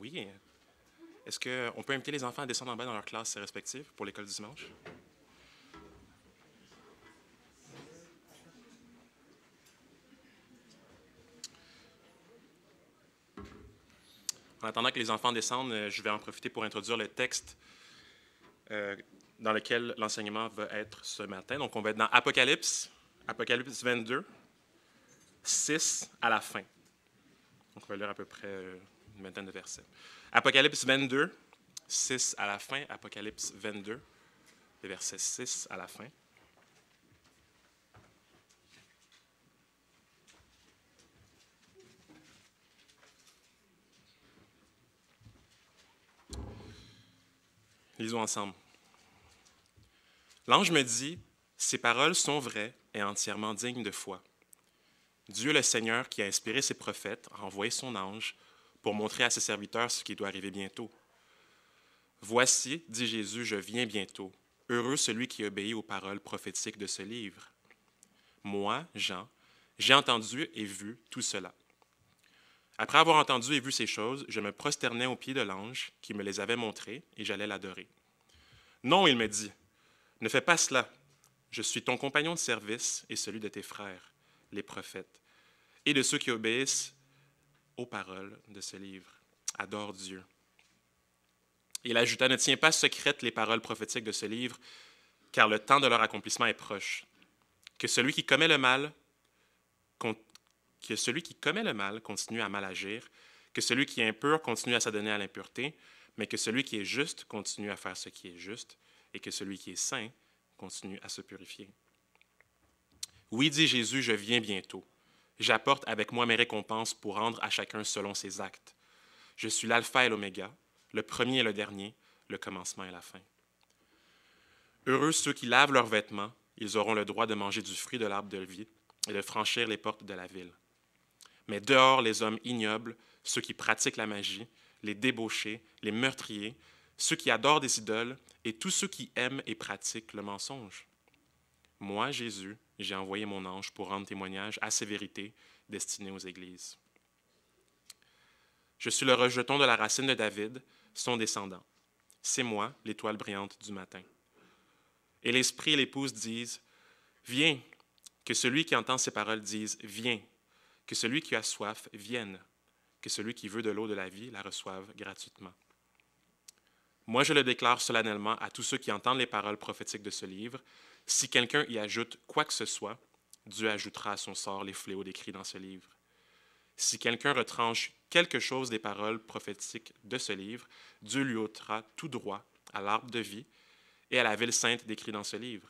Oui. Est-ce qu'on peut inviter les enfants à descendre en bas dans leurs classes respectives pour l'école du dimanche? En attendant que les enfants descendent, je vais en profiter pour introduire le texte dans lequel l'enseignement va être ce matin. Donc, on va être dans Apocalypse 22, 6 à la fin. Donc, on va lire à peu près une vingtaine de versets. Apocalypse 22, 6 à la fin. Apocalypse 22, les versets 6 à la fin. Lisons ensemble. L'ange me dit, « Ces paroles sont vraies et entièrement dignes de foi. Dieu le Seigneur qui a inspiré ses prophètes a envoyé son ange pour montrer à ses serviteurs ce qui doit arriver bientôt. Voici, dit Jésus, je viens bientôt. Heureux celui qui obéit aux paroles prophétiques de ce livre. Moi, Jean, j'ai entendu et vu tout cela. Après avoir entendu et vu ces choses, je me prosternais aux pieds de l'ange qui me les avait montrées et j'allais l'adorer. Non, il me dit, ne fais pas cela. Je suis ton compagnon de service et celui de tes frères, les prophètes, et de ceux qui obéissent aux paroles de ce livre. Adore Dieu. Il ajouta, ne tiens pas secrètes les paroles prophétiques de ce livre, car le temps de leur accomplissement est proche. Que celui qui commet le mal continue à mal agir, que celui qui est impur continue à s'adonner à l'impureté, mais que celui qui est juste continue à faire ce qui est juste, et que celui qui est saint continue à se purifier. Oui, dit Jésus, je viens bientôt. J'apporte avec moi mes récompenses pour rendre à chacun selon ses actes. Je suis l'alpha et l'oméga, le premier et le dernier, le commencement et la fin. Heureux ceux qui lavent leurs vêtements, ils auront le droit de manger du fruit de l'arbre de vie et de franchir les portes de la ville. Mais dehors, les hommes ignobles, ceux qui pratiquent la magie, les débauchés, les meurtriers, ceux qui adorent des idoles et tous ceux qui aiment et pratiquent le mensonge. Moi, Jésus, j'ai envoyé mon ange pour rendre témoignage à ces vérités destinées aux églises. Je suis le rejeton de la racine de David, son descendant. C'est moi, l'étoile brillante du matin. Et l'esprit et l'épouse disent, « Viens !» Que celui qui entend ces paroles dise, « Viens !» Que celui qui a soif vienne. Que celui qui veut de l'eau de la vie la reçoive gratuitement. Moi, je le déclare solennellement à tous ceux qui entendent les paroles prophétiques de ce livre. Si quelqu'un y ajoute quoi que ce soit, Dieu ajoutera à son sort les fléaux décrits dans ce livre. Si quelqu'un retranche quelque chose des paroles prophétiques de ce livre, Dieu lui ôtera tout droit à l'arbre de vie et à la ville sainte décrite dans ce livre.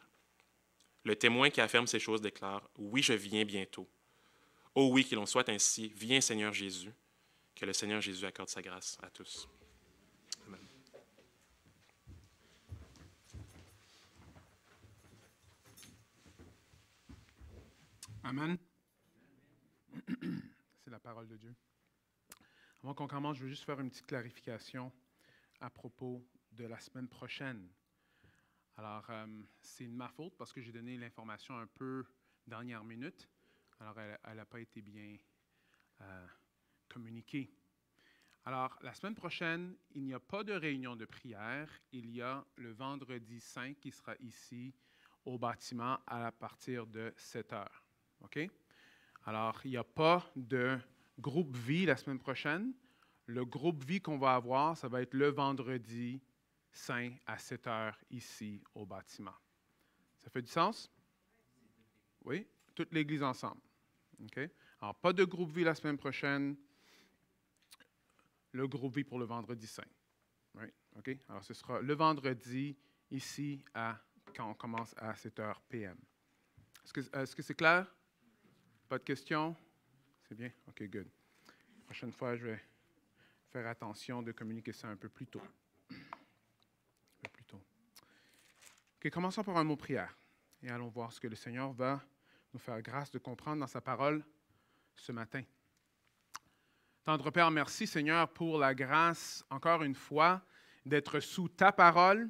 Le témoin qui affirme ces choses déclare, « Oui, je viens bientôt. » Oh oui, qu'il en soit ainsi. Viens, Seigneur Jésus. Que le Seigneur Jésus accorde sa grâce à tous. Amen. Amen. C'est la parole de Dieu. Avant qu'on commence, je veux juste faire une petite clarification à propos de la semaine prochaine. Alors, c'est de ma faute parce que j'ai donné l'information un peu dernière minute. Alors, elle n'a pas été bien communiquée. Alors, la semaine prochaine, il n'y a pas de réunion de prière. Il y a le vendredi 5 qui sera ici au bâtiment à partir de 7 heures. OK? Alors, il n'y a pas de groupe vie la semaine prochaine. Le groupe vie qu'on va avoir, ça va être le vendredi 5 à 7 heures ici au bâtiment. Ça fait du sens? Oui? Toute l'Église ensemble. OK? Alors, pas de groupe vie la semaine prochaine. Le groupe vie pour le vendredi 5. Right? OK? Alors, ce sera le vendredi ici quand on commence à 7h p.m. Est-ce que c'est clair? Pas de questions? C'est bien? OK, good. La prochaine fois, je vais faire attention de communiquer ça un peu plus tôt. OK, commençons par un mot prière. Et allons voir ce que le Seigneur va nous faire grâce de comprendre dans sa parole ce matin. Tendre Père, merci Seigneur pour la grâce, encore une fois, d'être sous ta parole.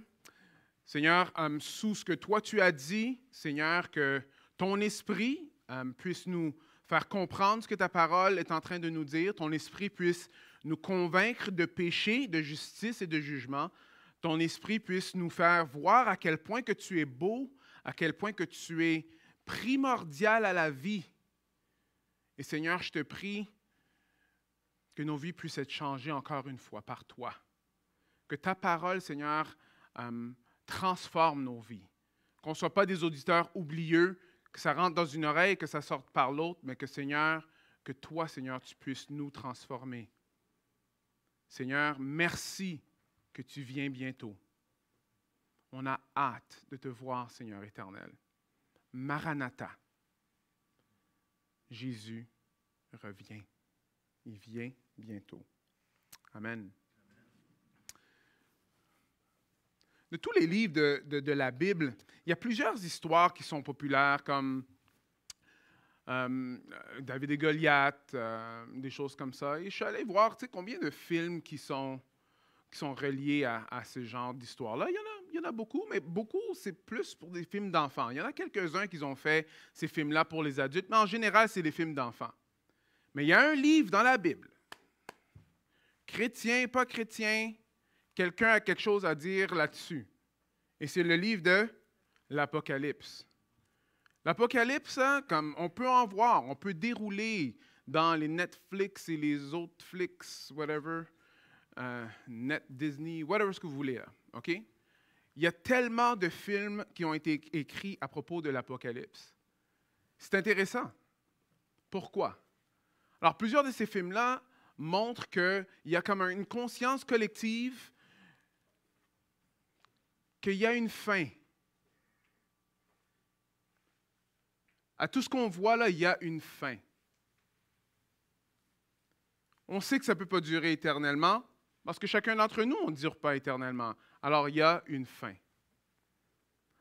Seigneur, sous ce que toi tu as dit, Seigneur, que ton esprit puisse nous faire comprendre ce que ta parole est en train de nous dire, ton esprit puisse nous convaincre de péché, de justice et de jugement. Ton esprit puisse nous faire voir à quel point que tu es beau, à quel point que tu es primordial à la vie. Et Seigneur, je te prie que nos vies puissent être changées encore une fois par toi. Que ta parole, Seigneur, transforme nos vies. Qu'on ne soit pas des auditeurs oublieux, que ça rentre dans une oreille, que ça sorte par l'autre, mais que, Seigneur, que toi, Seigneur, tu puisses nous transformer. Seigneur, merci que tu viens bientôt. On a hâte de te voir, Seigneur éternel. Maranatha. Jésus revient. Il vient bientôt. Amen. De tous les livres de la Bible, il y a plusieurs histoires qui sont populaires, comme David et Goliath, des choses comme ça. Et je suis allé voir combien de films qui sont reliés à ce genre d'histoire-là. Il y en a beaucoup, mais beaucoup, c'est plus pour des films d'enfants. Il y en a quelques-uns qui ont fait ces films-là pour les adultes, mais en général, c'est des films d'enfants. Mais il y a un livre dans la Bible, chrétien, pas chrétien, quelqu'un a quelque chose à dire là-dessus. Et c'est le livre de l'Apocalypse. L'Apocalypse, hein, comme on peut en voir, on peut dérouler dans les Netflix et les autres Flix, whatever, Net Disney, whatever ce que vous voulez, là, OK? Il y a tellement de films qui ont été écrits à propos de l'Apocalypse. C'est intéressant. Pourquoi? Alors, plusieurs de ces films-là montrent qu'il y a comme une conscience collective qu'il y a une fin. À tout ce qu'on voit là, il y a une fin. On sait que ça ne peut pas durer éternellement, parce que chacun d'entre nous, on ne dure pas éternellement. Alors, il y a une fin.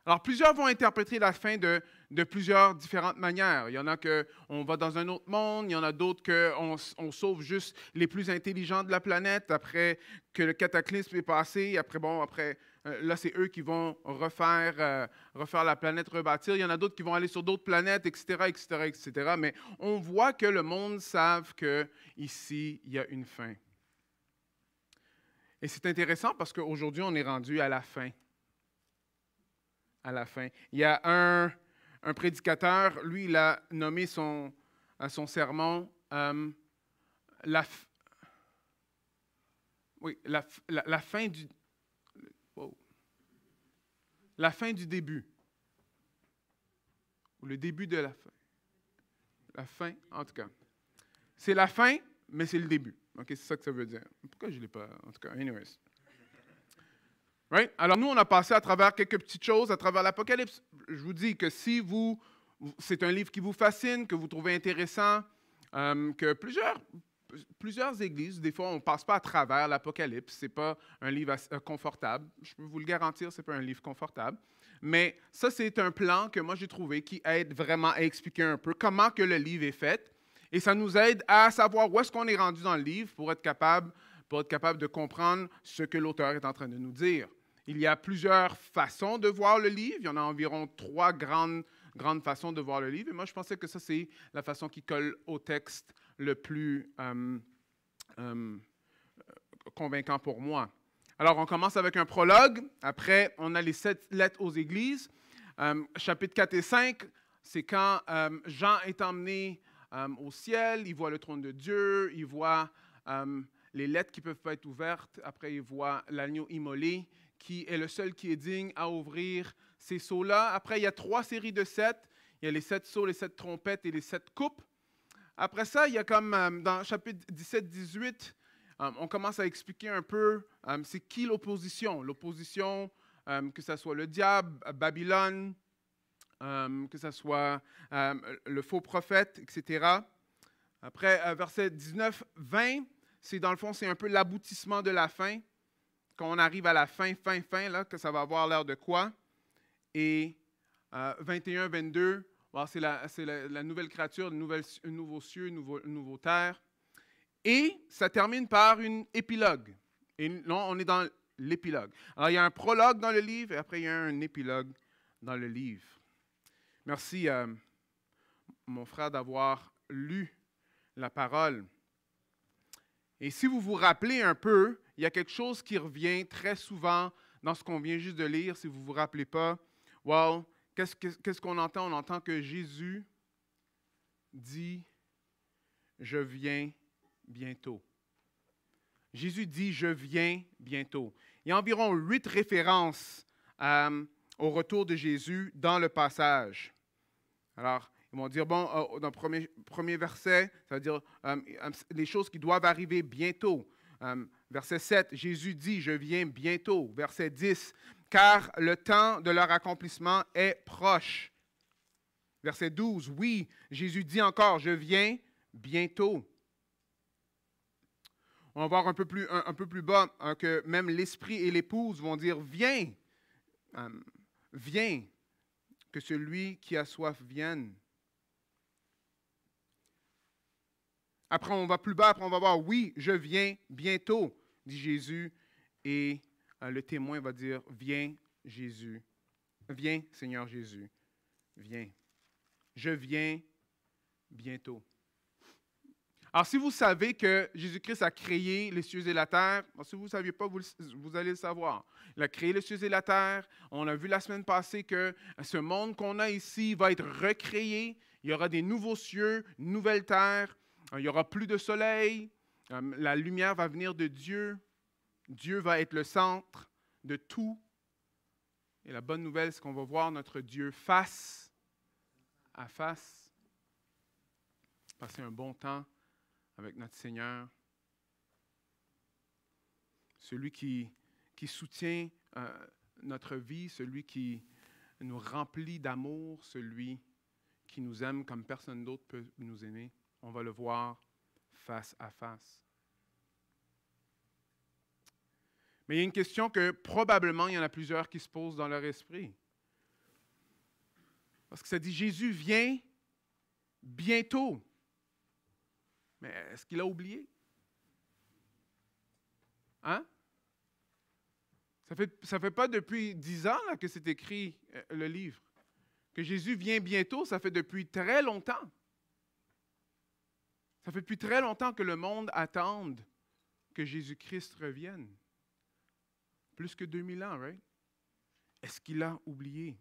Alors, plusieurs vont interpréter la fin de plusieurs différentes manières. Il y en a qu'on va dans un autre monde, il y en a d'autres qu'on sauve juste les plus intelligents de la planète après que le cataclysme est passé. Après, là, c'est eux qui vont refaire la planète, rebâtir. Il y en a d'autres qui vont aller sur d'autres planètes, etc., etc., etc. Mais on voit que le monde savent qu'ici, il y a une fin. Et c'est intéressant parce qu'aujourd'hui, on est rendu à la fin. À la fin. Il y a un prédicateur, lui, il a nommé son sermon la fin du... Wow. La fin du début. Ou le début de la fin. La fin, en tout cas. C'est la fin, mais c'est le début. OK, c'est ça que ça veut dire. Pourquoi je ne l'ai pas... En tout cas, anyways. Right? Alors, nous, on a passé à travers quelques petites choses, à travers l'Apocalypse. Je vous dis que si c'est un livre qui vous fascine, que vous trouvez intéressant, que plusieurs églises, des fois, on ne passe pas à travers l'Apocalypse. Ce n'est pas un livre confortable. Je peux vous le garantir, ce n'est pas un livre confortable. Mais ça, c'est un plan que moi, j'ai trouvé qui aide vraiment à expliquer un peu comment que le livre est fait. Et ça nous aide à savoir où est-ce qu'on est rendu dans le livre pour être capable de comprendre ce que l'auteur est en train de nous dire. Il y a plusieurs façons de voir le livre. Il y en a environ 3 grandes façons de voir le livre. Et moi, je pensais que ça, c'est la façon qui colle au texte le plus convaincant pour moi. Alors, on commence avec un prologue. Après, on a les 7 lettres aux églises. Chapitres 4 et 5, c'est quand Jean est emmené au ciel. Il voit le trône de Dieu. Il voit les lettres qui ne peuvent pas être ouvertes. Après, il voit l'agneau immolé, qui est le seul qui est digne à ouvrir ces sceaux-là. Après, il y a 3 séries de 7. Il y a les 7 sceaux, les 7 trompettes et les 7 coupes. Après ça, il y a comme dans chapitre 17-18, on commence à expliquer un peu c'est qui l'opposition. L'opposition, que ce soit le diable, Babylone, que ce soit le faux prophète, etc. Après, versets 19-20, c'est dans le fond, c'est un peu l'aboutissement de la fin. Quand on arrive à la fin, là, que ça va avoir l'air de quoi. Et 21-22, c'est la nouvelle créature, un nouveau cieux, une nouveau terre. Et ça termine par une épilogue. Et là, on est dans l'épilogue. Alors, il y a un prologue dans le livre et après, il y a un épilogue dans le livre. Merci, mon frère, d'avoir lu la parole. Et si vous vous rappelez un peu, il y a quelque chose qui revient très souvent dans ce qu'on vient juste de lire, si vous ne vous rappelez pas. Well, qu'est-ce qu'on entend? On entend que Jésus dit « Je viens bientôt ». Jésus dit « Je viens bientôt ». Il y a environ 8 références au retour de Jésus dans le passage. Alors, ils vont dire, bon, dans le premier verset, ça veut dire les choses qui doivent arriver bientôt. Verset 7, Jésus dit, je viens bientôt. Verset 10, car le temps de leur accomplissement est proche. Verset 12, oui, Jésus dit encore, je viens bientôt. On va voir un peu plus bas que même l'esprit et l'épouse vont dire, viens, viens, que celui qui a soif vienne. Après, on va plus bas, après on va voir, oui, je viens bientôt, dit Jésus. Et le témoin va dire, viens Jésus, viens Seigneur Jésus, viens. Je viens bientôt. Alors, si vous savez que Jésus-Christ a créé les cieux et la terre, si vous ne saviez pas, vous allez le savoir. Il a créé les cieux et la terre. On a vu la semaine passée que ce monde qu'on a ici va être recréé. Il y aura des nouveaux cieux, une nouvelle terre. Il n'y aura plus de soleil. La lumière va venir de Dieu. Dieu va être le centre de tout. Et la bonne nouvelle, c'est qu'on va voir notre Dieu face à face. Passer un bon temps avec notre Seigneur. Celui qui soutient notre vie, celui qui nous remplit d'amour, celui qui nous aime comme personne d'autre peut nous aimer. On va le voir face à face. Mais il y a une question que probablement il y en a plusieurs qui se posent dans leur esprit. Parce que ça dit, Jésus vient bientôt. Mais est-ce qu'il a oublié? Hein? Ça fait pas depuis 10 ans là, que c'est écrit le livre. Que Jésus vient bientôt, ça fait depuis très longtemps. Ça fait depuis très longtemps que le monde attend que Jésus-Christ revienne. Plus que 2000 ans, right? Est-ce qu'il a oublié?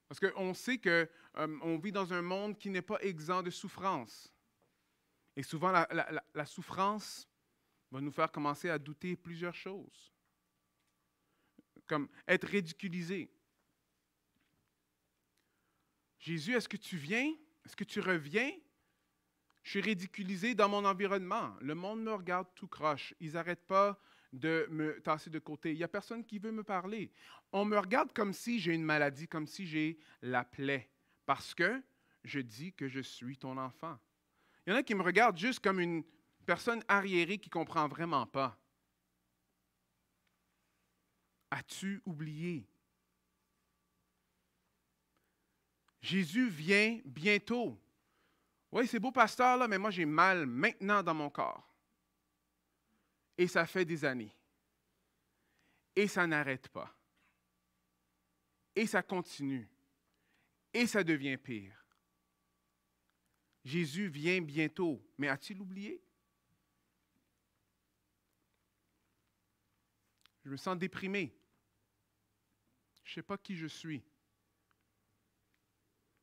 Parce qu'on sait qu'on vit dans un monde qui n'est pas exempt de souffrance. Et souvent, la souffrance va nous faire commencer à douter plusieurs choses. Comme être ridiculisé. Jésus, est-ce que tu viens? Est-ce que tu reviens? Je suis ridiculisé dans mon environnement. Le monde me regarde tout croche. Ils n'arrêtent pas de me tasser de côté. Il n'y a personne qui veut me parler. On me regarde comme si j'ai une maladie, comme si j'ai la plaie, parce que je dis que je suis ton enfant. Il y en a qui me regardent juste comme une personne arriérée qui ne comprend vraiment pas. As-tu oublié? Jésus vient bientôt. Oui, c'est beau, pasteur, là, mais moi, j'ai mal maintenant dans mon corps. Et ça fait des années. Et ça n'arrête pas. Et ça continue. Et ça devient pire. Jésus vient bientôt. Mais as-tu oublié? Je me sens déprimé. Je ne sais pas qui je suis.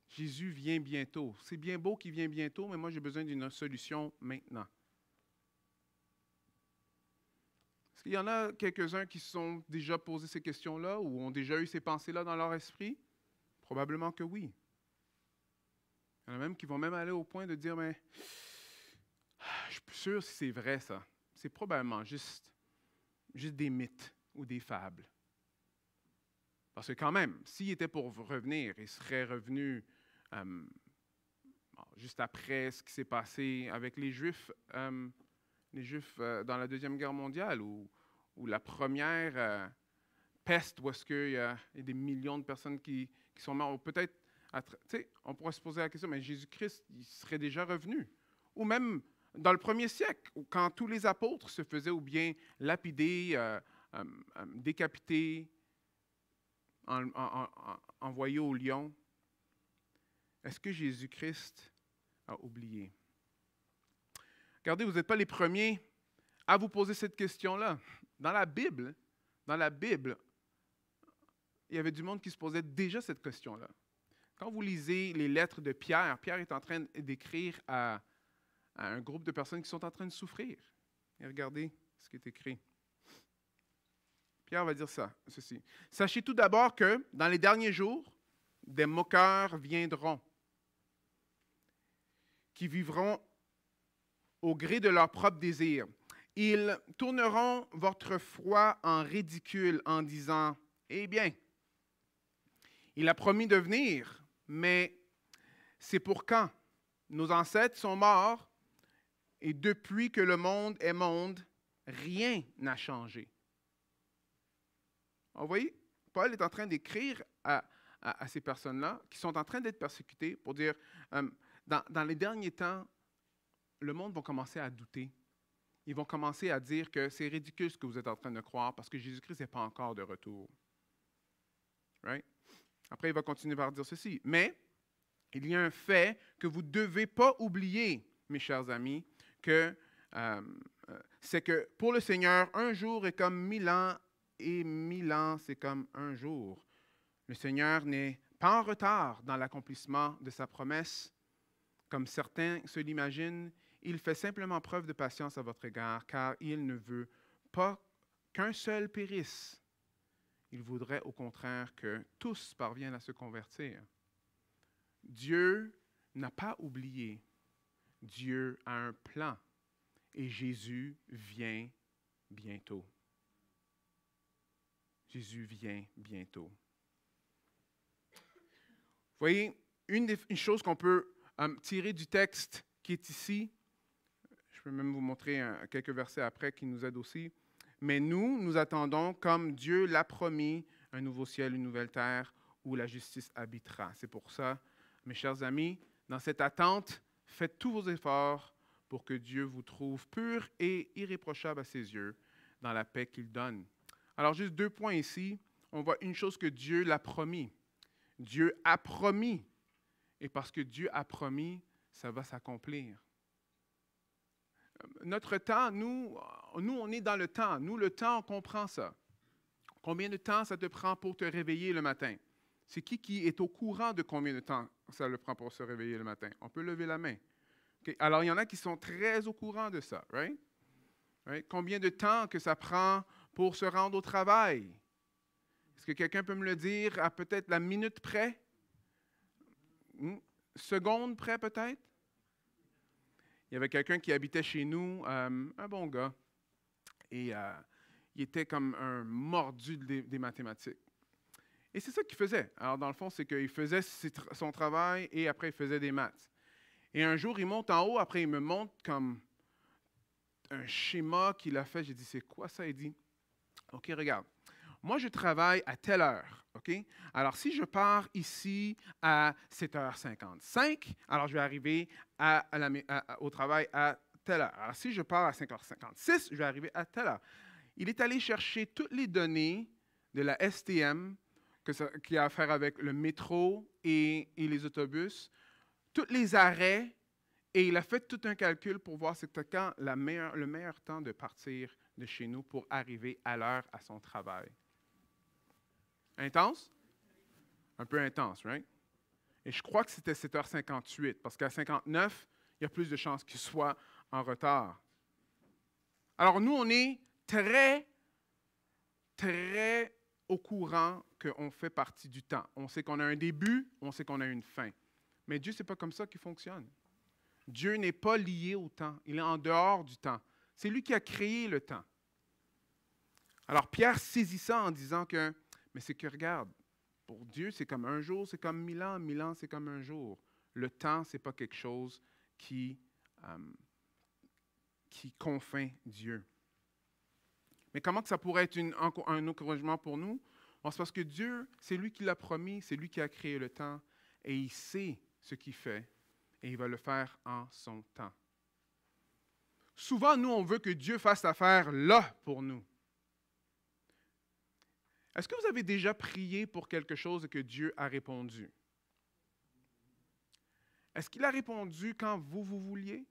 Jésus vient bientôt. C'est bien beau qu'il vient bientôt, mais moi, j'ai besoin d'une solution maintenant. Est-ce qu'il y en a quelques-uns qui se sont déjà posé ces questions-là ou ont déjà eu ces pensées-là dans leur esprit? Probablement que oui. Il y en a même qui vont même aller au point de dire, mais je ne suis plus sûr si c'est vrai ça. C'est probablement juste des mythes ou des fables. Parce que quand même, s'il était pour revenir, il serait revenu juste après ce qui s'est passé avec les Juifs dans la Deuxième Guerre mondiale, ou la première peste, où est-ce qu'il y a des millions de personnes qui sont mortes. Peut-être, on pourrait se poser la question, mais Jésus-Christ, il serait déjà revenu. Ou même dans le premier siècle, quand tous les apôtres se faisaient ou bien lapider, décapités, envoyés au lion. Est-ce que Jésus-Christ a oublié? Regardez, vous n'êtes pas les premiers à vous poser cette question-là. Dans la Bible, il y avait du monde qui se posait déjà cette question-là. Quand vous lisez les lettres de Pierre, Pierre est en train d'écrire à un groupe de personnes qui sont en train de souffrir. Et regardez ce qui est écrit. Pierre va dire ceci. « Sachez tout d'abord que, dans les derniers jours, des moqueurs viendront, qui vivront au gré de leurs propres désirs. Ils tourneront votre foi en ridicule en disant, « Eh bien, il a promis de venir, mais c'est pour quand? Nos ancêtres sont morts, et depuis que le monde est monde, rien n'a changé. » Vous voyez, Paul est en train d'écrire à ces personnes-là qui sont en train d'être persécutées pour dire, dans les derniers temps, le monde va commencer à douter. Ils vont commencer à dire que c'est ridicule ce que vous êtes en train de croire parce que Jésus-Christ n'est pas encore de retour. Right? Après, il va continuer par dire ceci. Mais il y a un fait que vous ne devez pas oublier, mes chers amis, c'est que pour le Seigneur, un jour est comme 1000 ans et 1000 ans, c'est comme un jour. Le Seigneur n'est pas en retard dans l'accomplissement de sa promesse, comme certains se l'imaginent. Il fait simplement preuve de patience à votre égard, car il ne veut pas qu'un seul périsse. Il voudrait au contraire que tous parviennent à se convertir. Dieu n'a pas oublié. Dieu a un plan et Jésus vient bientôt. Jésus vient bientôt. Vous voyez, une chose qu'on peut tirer du texte qui est ici, je peux même vous montrer quelques versets après qui nous aident aussi. Mais nous attendons, comme Dieu l'a promis, un nouveau ciel, une nouvelle terre où la justice habitera. C'est pour ça, mes chers amis, dans cette attente, faites tous vos efforts pour que Dieu vous trouve pur et irréprochable à ses yeux dans la paix qu'il donne. Alors, juste 2 points ici. On voit une chose que Dieu l'a promis. Dieu a promis. Et parce que Dieu a promis, ça va s'accomplir. Notre temps, nous, on est dans le temps. Nous, le temps, on comprend ça. Combien de temps ça te prend pour te réveiller le matin? C'est qui est au courant de combien de temps ça le prend pour se réveiller le matin? On peut lever la main. Okay. Alors, il y en a qui sont très au courant de ça, right? Right? Combien de temps que ça prend pour se rendre au travail? Est-ce que quelqu'un peut me le dire à peut-être la minute près? Seconde près peut-être? Il y avait quelqu'un qui habitait chez nous, un bon gars, et il était comme un mordu des mathématiques. Et c'est ça qu'il faisait. Alors, dans le fond, c'est qu'il faisait son travail et après, il faisait des maths. Et un jour, il monte en haut, après, il me montre comme un schéma qu'il a fait. J'ai dit, c'est quoi ça? Il dit, OK, regarde. Moi, je travaille à telle heure, OK? Alors, si je pars ici à 7h55, alors je vais arriver au travail à telle heure. Alors, si je pars à 5h56, je vais arriver à telle heure. Il est allé chercher toutes les données de la STM qui a à faire avec le métro et les autobus, tous les arrêts, et il a fait tout un calcul pour voir c'était quand le meilleur temps de partir de chez nous pour arriver à l'heure à son travail. Intense? Un peu intense, right? Et je crois que c'était 7h58, parce qu'à 59, il y a plus de chances qu'il soit en retard. Alors nous, on est très, très au courant qu'on fait partie du temps. On sait qu'on a un début, on sait qu'on a une fin. Mais Dieu, ce n'est pas comme ça qu'il fonctionne. Dieu n'est pas lié au temps. Il est en dehors du temps. C'est lui qui a créé le temps. Alors Pierre saisit ça en disant que, mais c'est que regarde, pour Dieu, c'est comme un jour, c'est comme 1000 ans, 1000 ans, c'est comme un jour. Le temps, ce n'est pas quelque chose qui confine Dieu. Mais comment que ça pourrait être un encouragement pour nous? Bon, c'est parce que Dieu, c'est lui qui l'a promis, c'est lui qui a créé le temps, et il sait ce qu'il fait, et il va le faire en son temps. Souvent, nous, on veut que Dieu fasse l'affaire là pour nous. Est-ce que vous avez déjà prié pour quelque chose et que Dieu a répondu? Est-ce qu'il a répondu quand vous vouliez?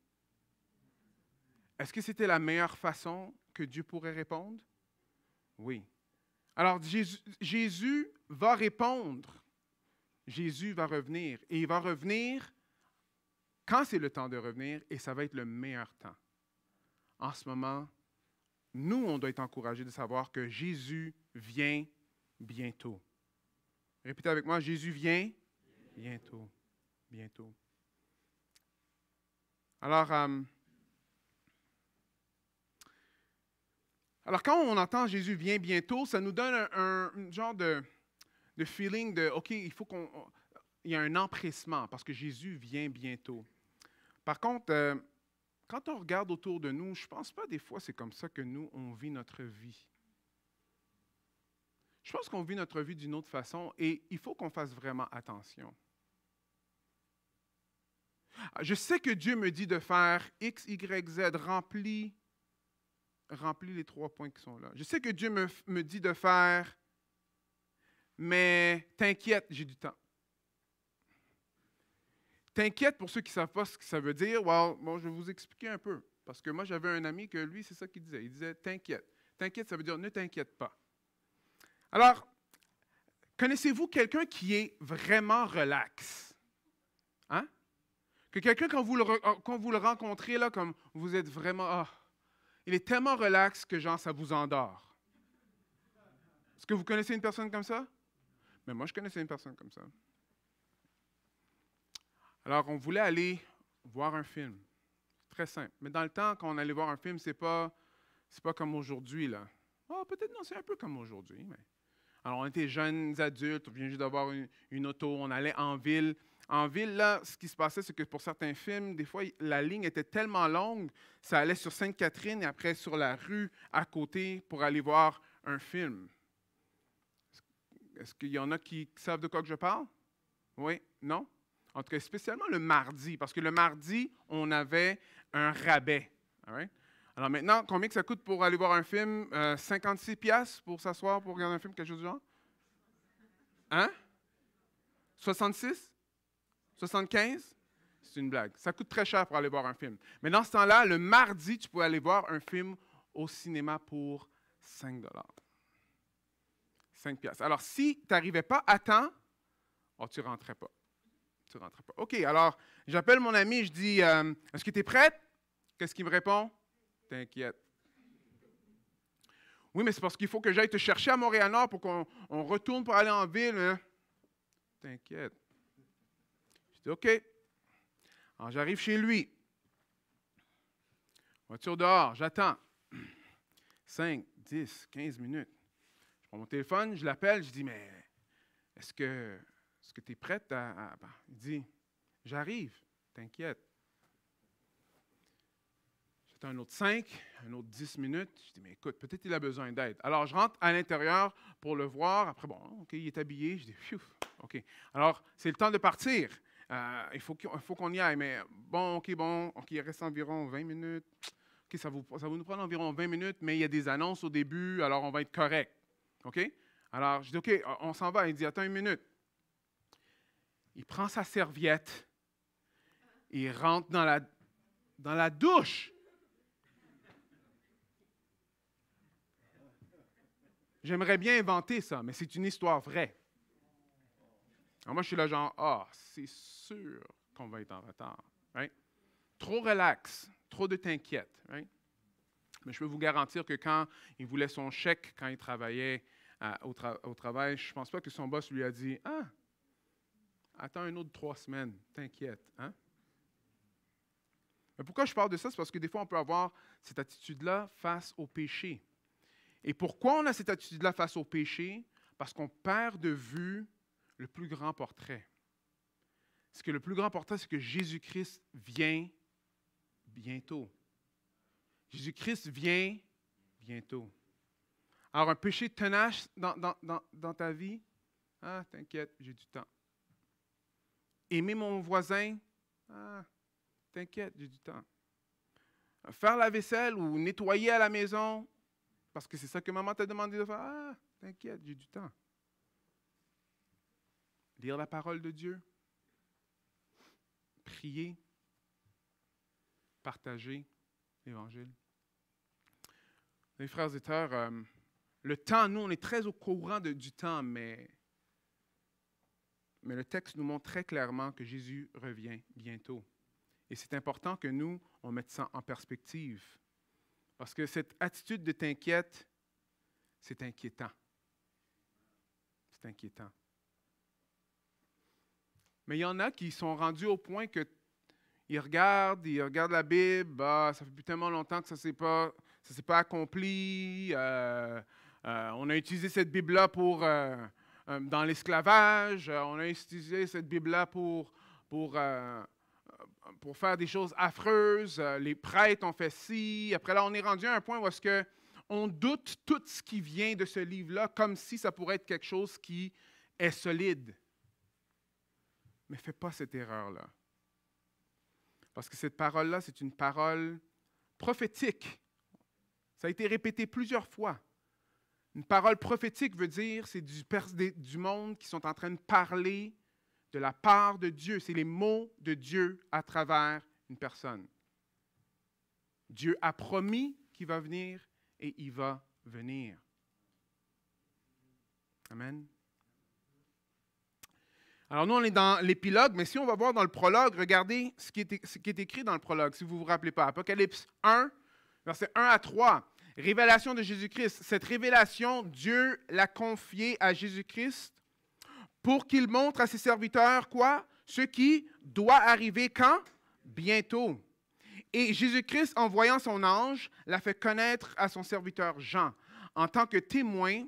Est-ce que c'était la meilleure façon que Dieu pourrait répondre? Oui. Alors, Jésus va répondre. Jésus va revenir. Et il va revenir quand c'est le temps de revenir, et ça va être le meilleur temps. En ce moment, nous, on doit être encouragés de savoir que Jésus vient bientôt. Répétez avec moi, Jésus vient bientôt. Bientôt. Alors, quand on entend Jésus vient bientôt, ça nous donne un genre de feeling de, OK, il y a un empressement parce que Jésus vient bientôt. Par contre, quand on regarde autour de nous, je ne pense pas des fois c'est comme ça que nous, on vit notre vie. Je pense qu'on vit notre vie d'une autre façon et il faut qu'on fasse vraiment attention. Je sais que Dieu me dit de faire X, Y, Z, remplis les 3 points qui sont là. Je sais que Dieu me dit de faire, mais t'inquiète, j'ai du temps. T'inquiète, pour ceux qui ne savent pas ce que ça veut dire, bon, je vais vous expliquer un peu. Parce que moi, j'avais un ami que lui, c'est ça qu'il disait. Il disait, t'inquiète. T'inquiète, ça veut dire ne t'inquiète pas. Alors, connaissez-vous quelqu'un qui est vraiment relax? Hein? Que quelqu'un, quand vous le rencontrez, là, comme vous êtes vraiment, il est tellement relax que genre, ça vous endort. Est-ce que vous connaissez une personne comme ça? Mais moi, je connaissais une personne comme ça. Alors, on voulait aller voir un film. Très simple. Mais dans le temps, quand on allait voir un film, c'est pas comme aujourd'hui, là. Peut-être non, c'est un peu comme aujourd'hui. Mais... Alors, on était jeunes adultes, on vient juste d'avoir une auto, on allait en ville. En ville, là, ce qui se passait, c'est que pour certains films, des fois, la ligne était tellement longue, ça allait sur Sainte-Catherine et après sur la rue à côté pour aller voir un film. Est-ce qu'il y en a qui savent de quoi que je parle? Oui? Non? En tout cas, spécialement le mardi, parce que le mardi, on avait un rabais. All right? Alors maintenant, combien que ça coûte pour aller voir un film? 56 piastres pour s'asseoir, pour regarder un film, quelque chose du genre? Hein? 66? 75? C'est une blague. Ça coûte très cher pour aller voir un film. Mais dans ce temps-là, le mardi, tu pouvais aller voir un film au cinéma pour 5 $. 5 piastres. Alors, si tu n'arrivais pas à temps, tu ne rentrais pas. Tu ne rentrais pas. OK, alors, j'appelle mon ami, je dis, est-ce que tu es prête? Qu'est-ce qu'il me répond? T'inquiète. Oui, mais c'est parce qu'il faut que j'aille te chercher à Montréal-Nord pour qu'on retourne pour aller en ville. Hein? T'inquiète. Je dis, OK. Alors, j'arrive chez lui. Voiture dehors, j'attends. 5, 10, 15 minutes. Je prends mon téléphone, je l'appelle, je dis, mais est-ce que tu es prête à... Il dit, j'arrive, t'inquiète. J'attends un autre 5, un autre 10 minutes. Je dis, mais écoute, peut-être qu'il a besoin d'aide. Alors, je rentre à l'intérieur pour le voir. Après, bon, OK, il est habillé. Je dis, phew, OK. Alors, c'est le temps de partir. Il faut qu'on y aille. Mais bon, il reste environ 20 minutes. OK, ça va nous prendre environ 20 minutes, mais il y a des annonces au début, alors on va être correct. OK? Alors, je dis, OK, on s'en va. Il dit, attends une minute. Il prend sa serviette. Il rentre dans la douche. J'aimerais bien inventer ça, mais c'est une histoire vraie. Alors moi, je suis là genre, c'est sûr qu'on va être en retard. Right? Trop relax, trop de t'inquiète. Right? Mais je peux vous garantir que quand il voulait son chèque, quand il travaillait au travail, je ne pense pas que son boss lui a dit, attends un autre 3 semaines, t'inquiète. Hein? Mais pourquoi je parle de ça? C'est parce que des fois, on peut avoir cette attitude-là face au péché. Et pourquoi on a cette attitude-là face au péché? Parce qu'on perd de vue le plus grand portrait. Parce que le plus grand portrait, c'est que Jésus-Christ vient bientôt. Jésus-Christ vient bientôt. Alors, un péché tenace dans ta vie, t'inquiète, j'ai du temps. Aimer mon voisin, t'inquiète, j'ai du temps. Faire la vaisselle ou nettoyer à la maison, parce que c'est ça que maman t'a demandé de faire, t'inquiète, j'ai du temps. Lire la parole de Dieu, prier, partager l'Évangile. Les frères et sœurs, le temps, nous, on est très au courant du temps, mais le texte nous montre très clairement que Jésus revient bientôt. Et c'est important que nous, on mette ça en perspective. Parce que cette attitude de t'inquiète, c'est inquiétant. C'est inquiétant. Mais il y en a qui sont rendus au point que ils regardent la Bible, ça fait plus tellement longtemps que ça s'est pas accompli. On a utilisé cette Bible-là dans l'esclavage. On a utilisé cette Bible-là pour faire des choses affreuses. Les prêtres ont fait ci. Après là, on est rendu à un point où est-ce que on doute tout ce qui vient de ce livre-là comme si ça pourrait être quelque chose qui est solide. Mais fais pas cette erreur-là. Parce que cette parole-là, c'est une parole prophétique. Ça a été répété plusieurs fois. Une parole prophétique veut dire, c'est du monde qui sont en train de parler de la part de Dieu. C'est les mots de Dieu à travers une personne. Dieu a promis qu'il va venir et il va venir. Amen. Alors nous, on est dans l'épilogue, mais si on va voir dans le prologue, regardez ce qui est écrit dans le prologue, si vous ne vous rappelez pas. Apocalypse 1, versets 1 à 3. Révélation de Jésus-Christ. Cette révélation, Dieu l'a confiée à Jésus-Christ pour qu'il montre à ses serviteurs quoi? Ce qui doit arriver quand? Bientôt. Et Jésus-Christ, en voyant son ange, l'a fait connaître à son serviteur Jean. En tant que témoin,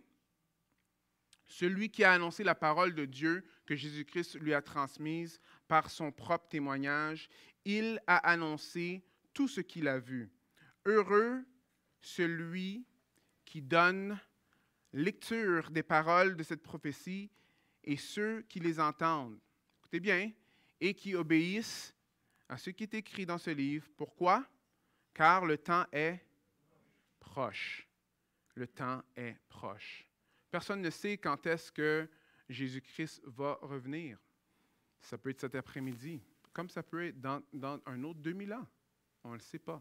celui qui a annoncé la parole de Dieu que Jésus-Christ lui a transmise par son propre témoignage, il a annoncé tout ce qu'il a vu. Heureux celui qui donne lecture des paroles de cette prophétie et ceux qui les entendent. Écoutez bien, et qui obéissent à ce qui est écrit dans ce livre. Pourquoi? Car le temps est proche. Le temps est proche. Personne ne sait quand est-ce que Jésus-Christ va revenir. Ça peut être cet après-midi, comme ça peut être dans un autre 2000 ans. On ne le sait pas.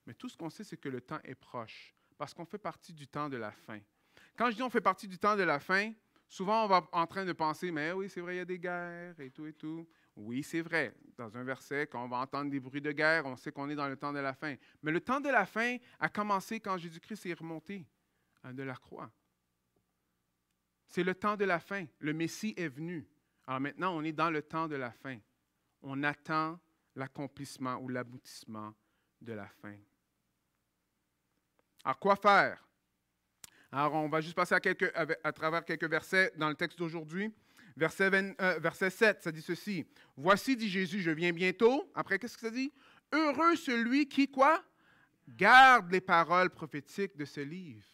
Mais tout ce qu'on sait, c'est que le temps est proche, parce qu'on fait partie du temps de la fin. Quand je dis on fait partie du temps de la fin, souvent on va en train de penser, mais oui, c'est vrai, il y a des guerres et tout et tout. Oui, c'est vrai. Dans un verset, quand on va entendre des bruits de guerre, on sait qu'on est dans le temps de la fin. Mais le temps de la fin a commencé quand Jésus-Christ est remonté de la croix. C'est le temps de la fin. Le Messie est venu. Alors maintenant, on est dans le temps de la fin. On attend l'accomplissement ou l'aboutissement de la fin. Alors, quoi faire? Alors, on va juste passer à travers quelques versets dans le texte d'aujourd'hui. Verset 7, ça dit ceci. « Voici, dit Jésus, je viens bientôt. » Après, qu'est-ce que ça dit? « Heureux celui qui, quoi? Garde les paroles prophétiques de ce livre. »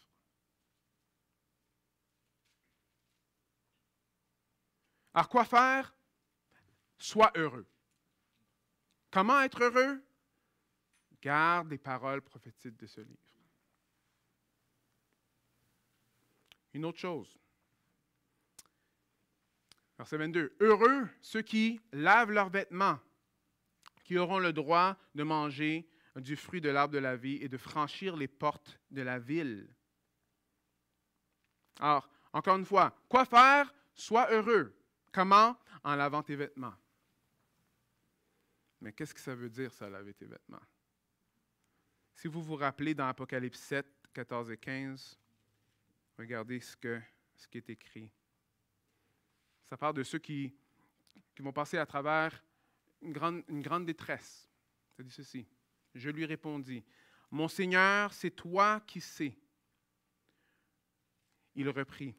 Alors, quoi faire? Sois heureux. Comment être heureux? Garde les paroles prophétiques de ce livre. Une autre chose. Verset 22. Heureux ceux qui lavent leurs vêtements, qui auront le droit de manger du fruit de l'arbre de la vie et de franchir les portes de la ville. Alors, encore une fois, quoi faire? Sois heureux. Comment? En lavant tes vêtements. Mais qu'est-ce que ça veut dire, ça, laver tes vêtements? Si vous vous rappelez dans Apocalypse 7, 14 et 15, regardez ce qui est écrit. Ça parle de ceux qui vont passer à travers une grande détresse. Ça dit ceci. Je lui répondis, « Mon Seigneur, c'est toi qui sais. » Il reprit,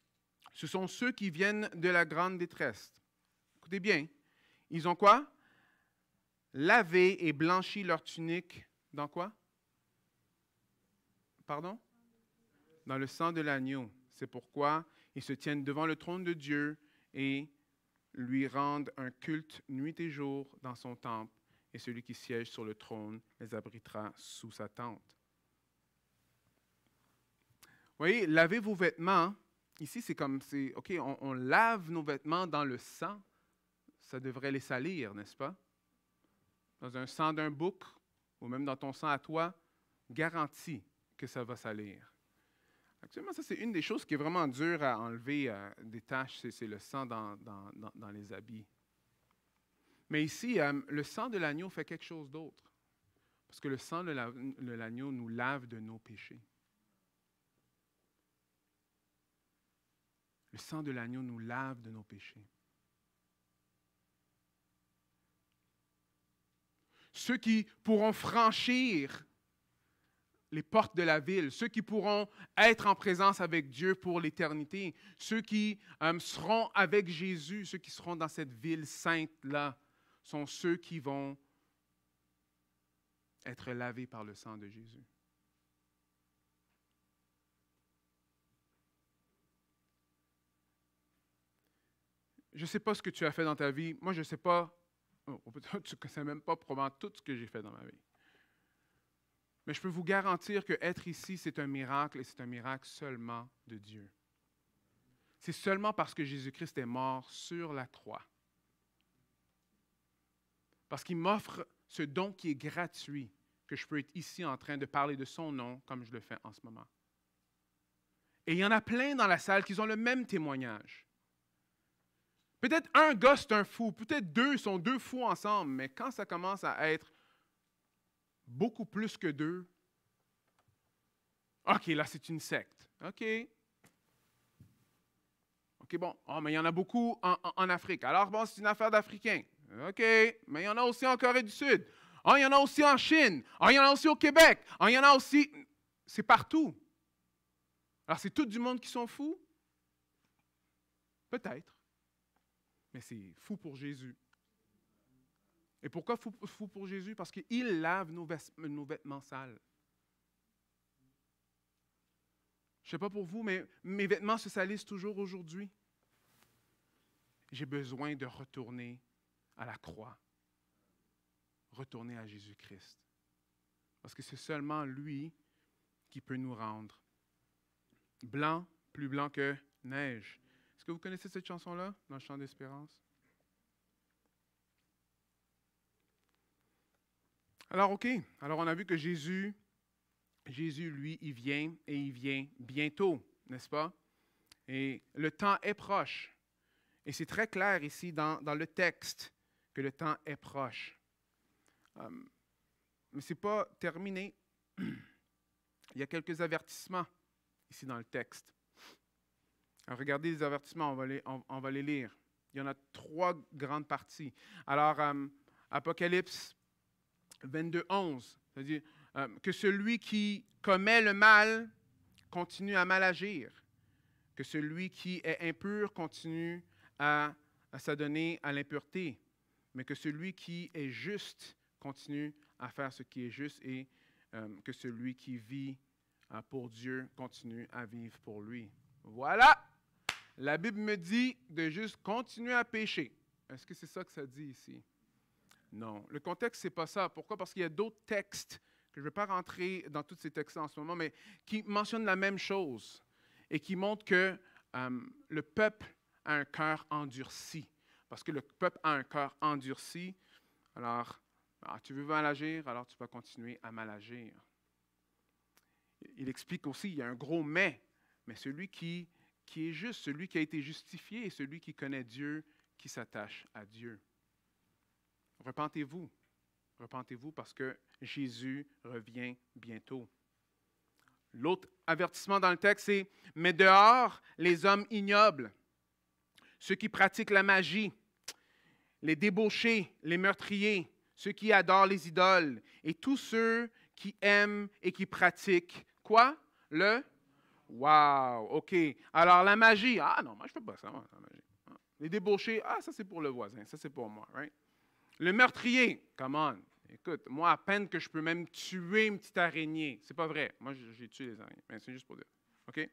« Ce sont ceux qui viennent de la grande détresse. » Écoutez bien, ils ont quoi? Lavé et blanchi leur tunique dans quoi? Pardon? Dans le sang de l'agneau. C'est pourquoi ils se tiennent devant le trône de Dieu et lui rendent un culte nuit et jour dans son temple, et celui qui siège sur le trône les abritera sous sa tente. Vous voyez, laver vos vêtements, ici c'est comme, OK, on lave nos vêtements dans le sang, ça devrait les salir, n'est-ce pas? Dans un sang d'un bouc ou même dans ton sang à toi, garantit que ça va salir. Actuellement, ça, c'est une des choses qui est vraiment dure à enlever des taches, c'est le sang dans les habits. Mais ici, le sang de l'agneau fait quelque chose d'autre. Parce que le sang de l'agneau nous lave de nos péchés. Le sang de l'agneau nous lave de nos péchés. Ceux qui pourront franchir les portes de la ville, ceux qui pourront être en présence avec Dieu pour l'éternité, ceux qui seront avec Jésus, ceux qui seront dans cette ville sainte-là, sont ceux qui vont être lavés par le sang de Jésus. Je ne sais pas ce que tu as fait dans ta vie. Moi, je ne sais pas. Tu ne sais même pas probablement tout ce que j'ai fait dans ma vie. Mais je peux vous garantir qu'être ici, c'est un miracle et c'est un miracle seulement de Dieu. C'est seulement parce que Jésus-Christ est mort sur la croix. Parce qu'il m'offre ce don qui est gratuit, que je peux être ici en train de parler de son nom comme je le fais en ce moment. Et il y en a plein dans la salle qui ont le même témoignage. Peut-être un gars, c'est un fou. Peut-être deux sont deux fous ensemble. Mais quand ça commence à être beaucoup plus que deux, OK, là, c'est une secte. OK. OK, bon. Oh, mais il y en a beaucoup en Afrique. Alors, bon, c'est une affaire d'Africains. OK, mais il y en a aussi en Corée du Sud. Oh, il y en a aussi en Chine. Oh, il y en a aussi au Québec. Oh, il y en a aussi... C'est partout. Alors, c'est tout du monde qui sont fous? Peut-être. Mais c'est fou pour Jésus. Et pourquoi fou pour Jésus? Parce qu'il lave nos vêtements sales. Je ne sais pas pour vous, mais mes vêtements se salissent toujours aujourd'hui. J'ai besoin de retourner à la croix. Retourner à Jésus-Christ. Parce que c'est seulement lui qui peut nous rendre blanc, plus blanc que neige. Est-ce que vous connaissez cette chanson-là, dans le Chant d'Espérance? Alors, OK. Alors, on a vu que Jésus, lui, il vient et il vient bientôt, n'est-ce pas? Et le temps est proche. Et c'est très clair ici dans le texte que le temps est proche. Mais ce n'est pas terminé. Il y a quelques avertissements ici dans le texte. Alors, regardez les avertissements, on va les lire. Il y en a 3 grandes parties. Alors, Apocalypse 22, 11, c'est-à-dire que celui qui commet le mal continue à mal agir, que celui qui est impur continue à s'adonner à l'impureté, mais que celui qui est juste continue à faire ce qui est juste et que celui qui vit pour Dieu continue à vivre pour lui. Voilà! La Bible me dit de juste continuer à pécher. Est-ce que c'est ça que ça dit ici? Non. Le contexte, ce n'est pas ça. Pourquoi? Parce qu'il y a d'autres textes, que je ne vais pas rentrer dans tous ces textes en ce moment, mais qui mentionnent la même chose et qui montrent que le peuple a un cœur endurci. Parce que le peuple a un cœur endurci, alors tu veux mal agir, alors tu vas continuer à mal agir. Il explique aussi, il y a un gros mais celui qui est juste, celui qui a été justifié et celui qui connaît Dieu, qui s'attache à Dieu. Repentez-vous. Repentez-vous parce que Jésus revient bientôt. L'autre avertissement dans le texte, c'est « Mais dehors, les hommes ignobles, ceux qui pratiquent la magie, les débauchés, les meurtriers, ceux qui adorent les idoles, et tous ceux qui aiment et qui pratiquent, quoi? Le? Wow, OK. Alors, la magie, ah non, moi je ne fais pas ça, moi, la magie. Les débauchés, ah, ça c'est pour le voisin, ça c'est pour moi, right? Le meurtrier, come on. Écoute, moi, à peine que je peux même tuer une petite araignée. C'est pas vrai. Moi, j'ai tué les araignées. Mais c'est juste pour dire. OK?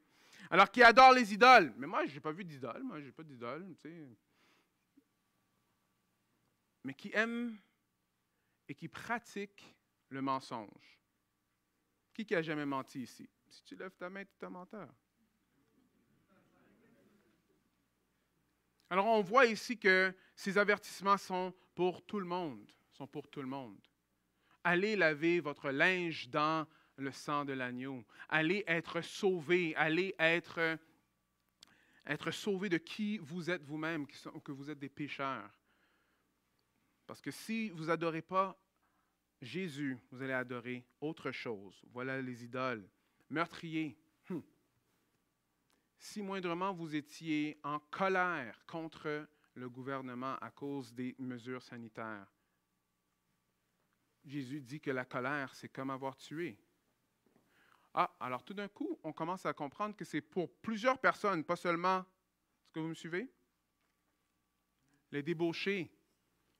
Alors, qui adore les idoles. Mais moi, je n'ai pas vu d'idole. Moi, je n'ai pas d'idole. Tu sais. Mais qui aime et qui pratique le mensonge. Qui a jamais menti ici? Si tu lèves ta main, tu es un menteur. Alors, on voit ici que ces avertissements sont pour tout le monde. Sont pour tout le monde. allez laver votre linge dans le sang de l'agneau. Allez être sauvés, allez être sauvés de qui vous êtes vous-même, que vous êtes des pécheurs. Parce que si vous n'adorez pas Jésus, vous allez adorer autre chose. Voilà les idoles. Meurtriers. Si moindrement vous étiez en colère contre le gouvernement à cause des mesures sanitaires, Jésus dit que la colère, c'est comme avoir tué. Ah, alors tout d'un coup, on commence à comprendre que c'est pour plusieurs personnes, pas seulement, est-ce que vous me suivez? Les débauchés.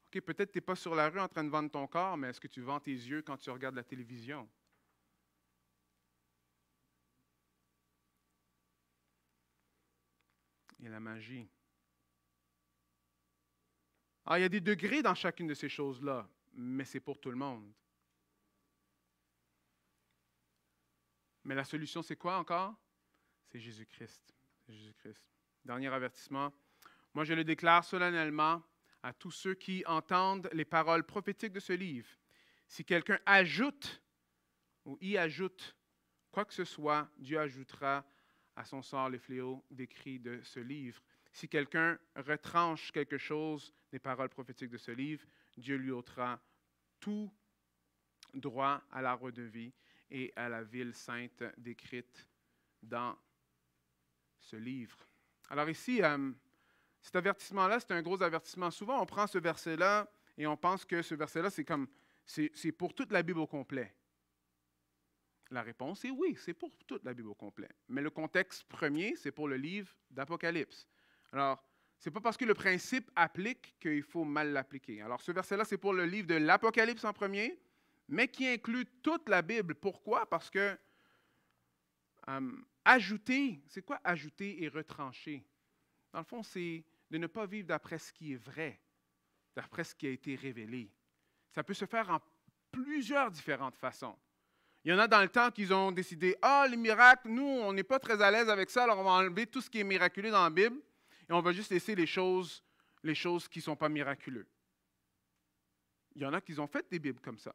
OK, peut-être que tu n'es pas sur la rue en train de vendre ton corps, mais est-ce que tu vends tes yeux quand tu regardes la télévision? Et la magie. Alors, il y a des degrés dans chacune de ces choses-là, mais c'est pour tout le monde. Mais la solution, c'est quoi encore? C'est Jésus-Christ. C'est Jésus-Christ. Dernier avertissement. Moi, je le déclare solennellement à tous ceux qui entendent les paroles prophétiques de ce livre. Si quelqu'un ajoute ou y ajoute quoi que ce soit, Dieu ajoutera à son sort les fléaux décrits de ce livre. Si quelqu'un retranche quelque chose des paroles prophétiques de ce livre, Dieu lui ôtera tout droit à l'arbre de vie et à la ville sainte décrite dans ce livre. Alors ici, cet avertissement-là, c'est un gros avertissement. Souvent, on prend ce verset-là et on pense que ce verset-là, c'est pour toute la Bible au complet. La réponse est oui, c'est pour toute la Bible au complet. Mais le contexte premier, c'est pour le livre d'Apocalypse. Alors, ce n'est pas parce que le principe applique qu'il faut mal l'appliquer. Alors, ce verset-là, c'est pour le livre de l'Apocalypse en premier, mais qui inclut toute la Bible. Pourquoi? Parce que ajouter, c'est quoi ajouter et retrancher? Dans le fond, c'est de ne pas vivre d'après ce qui est vrai, d'après ce qui a été révélé. Ça peut se faire en plusieurs différentes façons. Il y en a dans le temps qui ont décidé, les miracles, nous, on n'est pas très à l'aise avec ça, alors on va enlever tout ce qui est miraculeux dans la Bible et on va juste laisser les choses qui ne sont pas miraculeuses. Il y en a qui ont fait des Bibles comme ça.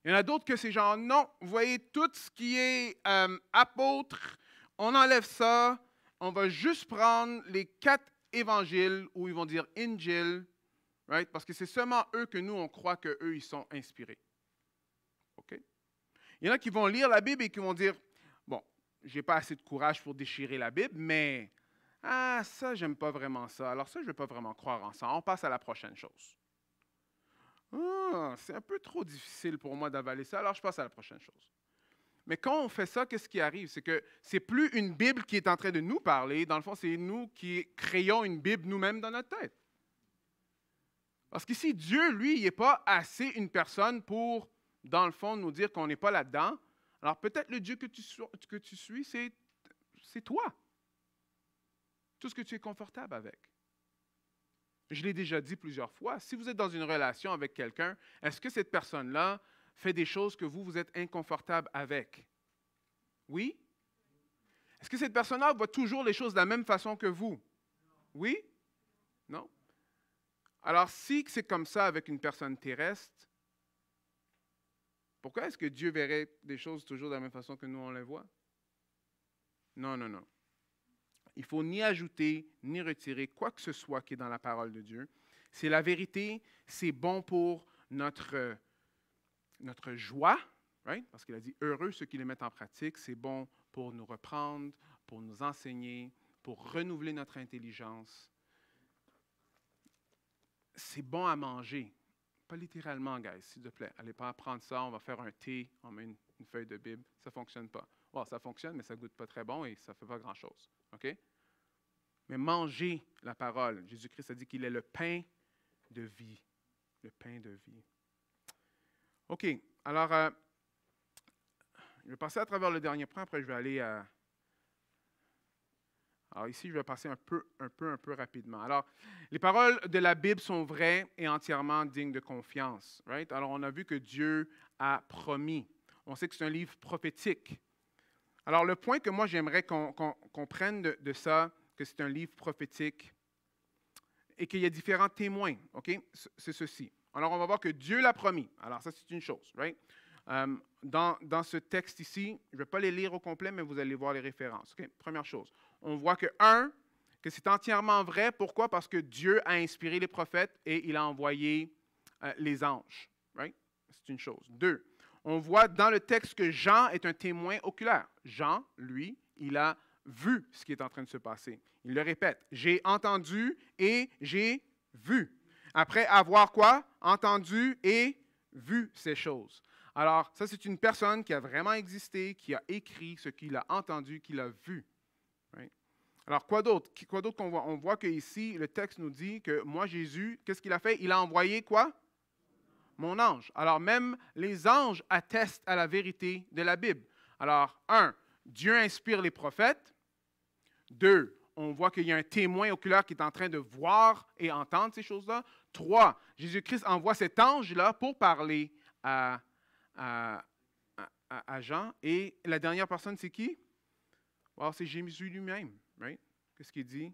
Il y en a d'autres que c'est genre, non, vous voyez, tout ce qui est apôtre, on enlève ça, on va juste prendre les 4 évangiles où ils vont dire Injil, right? Parce que c'est seulement eux que nous, on croit qu'eux, ils sont inspirés. OK? Il y en a qui vont lire la Bible et qui vont dire, bon, je n'ai pas assez de courage pour déchirer la Bible, mais ça, j'aime pas vraiment ça. Alors ça, je ne vais pas vraiment croire en ça. On passe à la prochaine chose. C'est un peu trop difficile pour moi d'avaler ça, alors je passe à la prochaine chose. Mais quand on fait ça, qu'est-ce qui arrive? C'est que ce n'est plus une Bible qui est en train de nous parler. Dans le fond, c'est nous qui créons une Bible nous-mêmes dans notre tête. Parce qu'ici, Dieu, lui, il n'est pas assez une personne pour, dans le fond, nous dire qu'on n'est pas là-dedans. Alors peut-être le Dieu que tu suis, c'est toi. Tout ce que tu es confortable avec. Je l'ai déjà dit plusieurs fois, si vous êtes dans une relation avec quelqu'un, est-ce que cette personne-là fait des choses que vous êtes inconfortable avec? Oui? Est-ce que cette personne-là voit toujours les choses de la même façon que vous? Oui? Non? Alors, si c'est comme ça avec une personne terrestre, pourquoi est-ce que Dieu verrait des choses toujours de la même façon que nous, on les voit? Non, non, non. Il ne faut ni ajouter, ni retirer quoi que ce soit qui est dans la parole de Dieu. C'est la vérité, c'est bon pour notre joie, right? Parce qu'il a dit « Heureux ceux qui les mettent en pratique », c'est bon pour nous reprendre, pour nous enseigner, pour renouveler notre intelligence. C'est bon à manger. Pas littéralement, guys, s'il te plaît. Allez pas prendre ça, on va faire un thé, on met une feuille de Bible. Ça ne fonctionne pas. Bon, ça fonctionne, mais ça ne goûte pas très bon et ça ne fait pas grand-chose. OK? Mais mangez la parole. Jésus-Christ a dit qu'il est le pain de vie. Le pain de vie. OK. Alors, je vais passer à travers le dernier point, après je vais aller à... Alors ici, je vais passer un peu rapidement. Alors, les paroles de la Bible sont vraies et entièrement dignes de confiance. Right? Alors, on a vu que Dieu a promis. On sait que c'est un livre prophétique. Alors, le point que moi, j'aimerais qu'on prenne de ça, que c'est un livre prophétique et qu'il y a différents témoins, OK? C'est ceci. Alors, on va voir que Dieu l'a promis. Alors, ça, c'est une chose, right? Dans ce texte ici, je ne vais pas les lire au complet, mais vous allez voir les références. Okay? Première chose, on voit que, que c'est entièrement vrai. Pourquoi? Parce que Dieu a inspiré les prophètes et il a envoyé les anges. Right? C'est une chose. 2, on voit dans le texte que Jean est un témoin oculaire. Jean, lui, il a vu ce qui est en train de se passer. Il le répète. J'ai entendu et j'ai vu. Après avoir quoi? Entendu et vu ces choses. Alors, ça, c'est une personne qui a vraiment existé, qui a écrit ce qu'il a entendu, qu'il a vu. Right? Alors, quoi d'autre? Quoi d'autre qu'on voit? On voit qu'ici, le texte nous dit que moi, Jésus, qu'est-ce qu'il a fait? Il a envoyé quoi? Mon ange. Alors, même les anges attestent à la vérité de la Bible. Alors, 1, Dieu inspire les prophètes. 2, on voit qu'il y a un témoin oculaire qui est en train de voir et entendre ces choses-là. 3, Jésus-Christ envoie cet ange-là pour parler à Jean. Et la dernière personne, c'est qui? Well, c'est Jésus lui-même. Right? Qu'est-ce qu'il dit?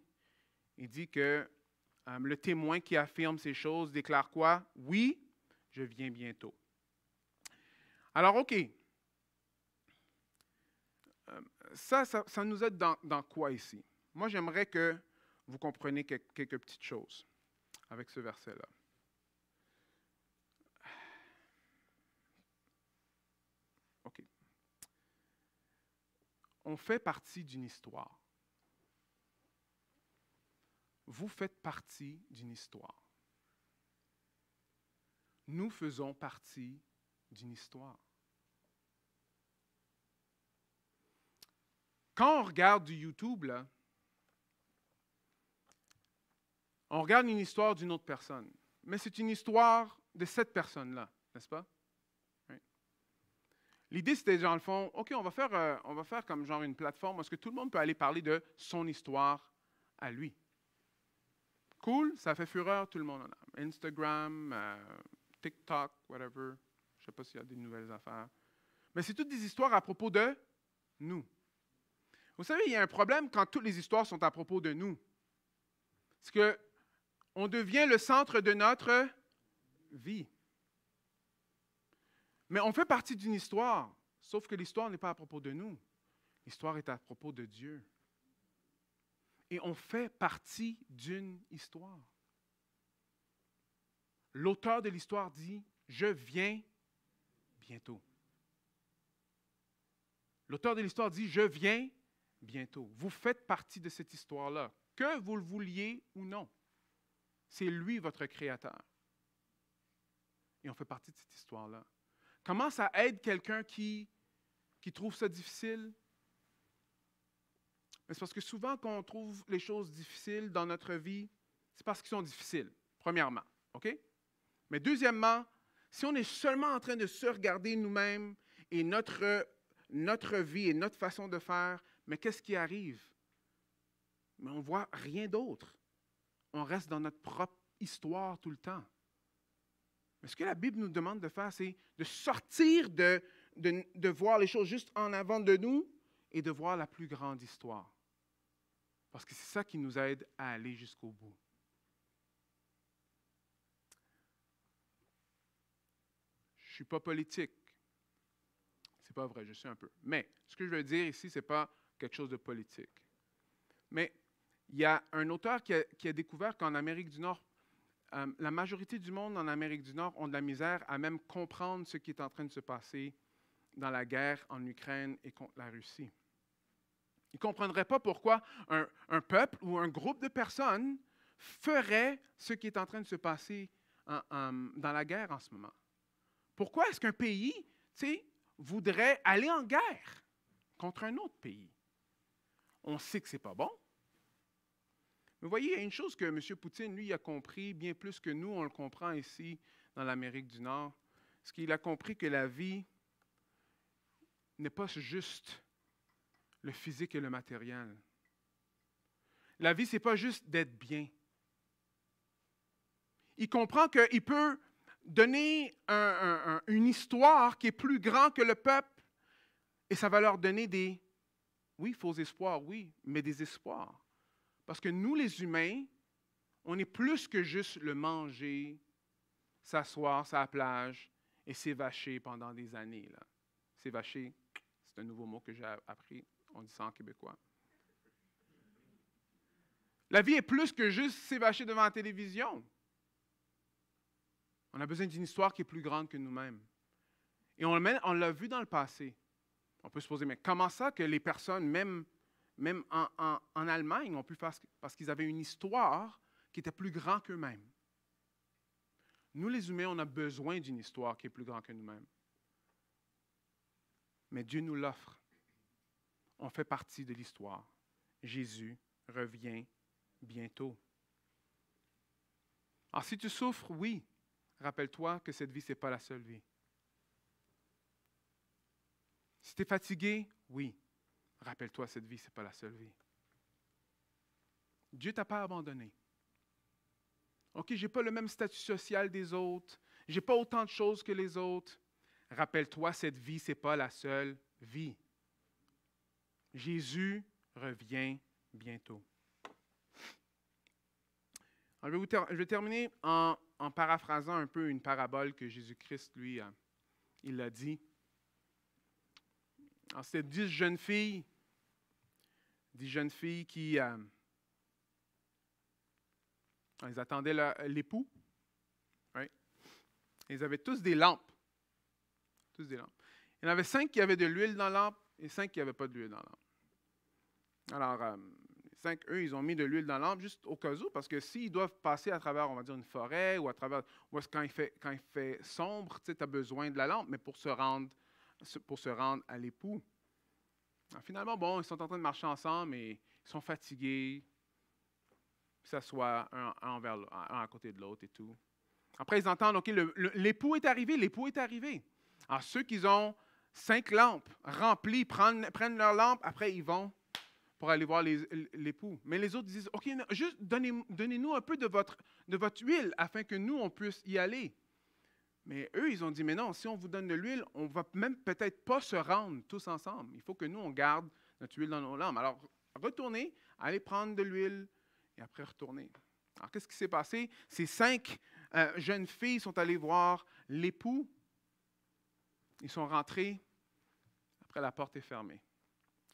Il dit que le témoin qui affirme ces choses déclare quoi? Oui, je viens bientôt. Alors, OK. Ça nous aide dans quoi ici? Moi, j'aimerais que vous compreniez quelques petites choses avec ce verset-là. OK. On fait partie d'une histoire. Vous faites partie d'une histoire. Nous faisons partie d'une histoire. Quand on regarde du YouTube, là, on regarde une histoire d'une autre personne. Mais c'est une histoire de cette personne-là, n'est-ce pas? Right? L'idée, c'était dans le fond, OK, on va faire comme genre une plateforme où est-ce que tout le monde peut aller parler de son histoire à lui. Cool, ça fait fureur, tout le monde en a. Instagram, TikTok, whatever. Je ne sais pas s'il y a des nouvelles affaires. Mais c'est toutes des histoires à propos de nous. Vous savez, il y a un problème quand toutes les histoires sont à propos de nous. C'est qu'on devient le centre de notre vie. Mais on fait partie d'une histoire, sauf que l'histoire n'est pas à propos de nous. L'histoire est à propos de Dieu. Et on fait partie d'une histoire. L'auteur de l'histoire dit « Je viens bientôt ». L'auteur de l'histoire dit « Je viens bientôt ». Vous faites partie de cette histoire-là, que vous le vouliez ou non. C'est lui votre créateur. Et on fait partie de cette histoire-là. Comment ça aide quelqu'un qui trouve ça difficile? Mais c'est parce que souvent, quand on trouve les choses difficiles dans notre vie, c'est parce qu'elles sont difficiles, premièrement. OK? Mais deuxièmement, si on est seulement en train de se regarder nous-mêmes et notre vie et notre façon de faire, mais qu'est-ce qui arrive? Mais on ne voit rien d'autre. On reste dans notre propre histoire tout le temps. Mais ce que la Bible nous demande de faire, c'est de sortir de voir les choses juste en avant de nous et de voir la plus grande histoire. Parce que c'est ça qui nous aide à aller jusqu'au bout. Je ne suis pas politique. C'est pas vrai, je suis un peu. Mais ce que je veux dire ici, ce n'est pas quelque chose de politique. Mais il y a un auteur qui a découvert qu'en Amérique du Nord, la majorité du monde en Amérique du Nord ont de la misère à même comprendre ce qui est en train de se passer dans la guerre en Ukraine et contre la Russie. Ils ne comprendraient pas pourquoi un peuple ou un groupe de personnes ferait ce qui est en train de se passer dans la guerre en ce moment. Pourquoi est-ce qu'un pays, voudrait aller en guerre contre un autre pays? On sait que ce n'est pas bon. Mais vous voyez, il y a une chose que M. Poutine, lui, a compris bien plus que nous, on le comprend ici dans l'Amérique du Nord. C'est qu'il a compris que la vie n'est pas juste le physique et le matériel. La vie, ce n'est pas juste d'être bien. Il comprend qu'il peut donner une histoire qui est plus grande que le peuple et ça va leur donner des, oui, faux espoirs, oui, mais des espoirs. Parce que nous, les humains, on est plus que juste le manger, s'asseoir sur la plage et s'évacher pendant des années. Là. S'évacher, c'est un nouveau mot que j'ai appris. On dit ça en québécois. La vie est plus que juste s'évacher devant la télévision. On a besoin d'une histoire qui est plus grande que nous-mêmes. Et on l'a vu dans le passé. On peut se poser, mais comment ça que les personnes, même en Allemagne, ont pu faire parce qu'ils avaient une histoire qui était plus grande qu'eux-mêmes. Nous, les humains, on a besoin d'une histoire qui est plus grande que nous-mêmes. Mais Dieu nous l'offre. On fait partie de l'histoire. Jésus revient bientôt. Alors, si tu souffres, oui, rappelle-toi que cette vie, ce n'est pas la seule vie. Si tu es fatigué, oui, rappelle-toi, cette vie, ce n'est pas la seule vie. Dieu ne t'a pas abandonné. OK, je n'ai pas le même statut social des autres. Je n'ai pas autant de choses que les autres. Rappelle-toi, cette vie, ce n'est pas la seule vie. Jésus revient bientôt. Alors, je vais terminer en paraphrasant un peu une parabole que Jésus-Christ, lui, il a dit. Alors, c'était 10 jeunes filles qui ils attendaient l'époux. Oui. Ils avaient tous des lampes. Tous des lampes. Il y en avait 5 qui avaient de l'huile dans la lampe et 5 qui n'avaient pas d'huile dans la lampe. Alors, 5, eux, ils ont mis de l'huile dans la lampe juste au cas où, parce que s'ils doivent passer à travers, on va dire, une forêt ou à travers, ou quand il fait sombre, tu as besoin de la lampe, mais pour se rendre à l'époux. Alors, finalement, bon, ils sont en train de marcher ensemble, mais ils sont fatigués. Ils s'assoient un à côté de l'autre et tout. Après, ils entendent, OK, l'époux est arrivé. Alors, ceux qui ont 5 lampes remplies prennent leur lampe, après, ils vont pour aller voir l'époux. Mais les autres disent, OK, juste donnez-nous un peu de votre huile afin que nous, on puisse y aller. Mais eux, ils ont dit, mais non, si on vous donne de l'huile, on ne va même peut-être pas se rendre tous ensemble. Il faut que nous, on garde notre huile dans nos lampes. Alors, retournez, allez prendre de l'huile et après retournez. Alors, qu'est-ce qui s'est passé? Ces 5 jeunes filles sont allées voir l'époux. Ils sont rentrés. Après, la porte est fermée.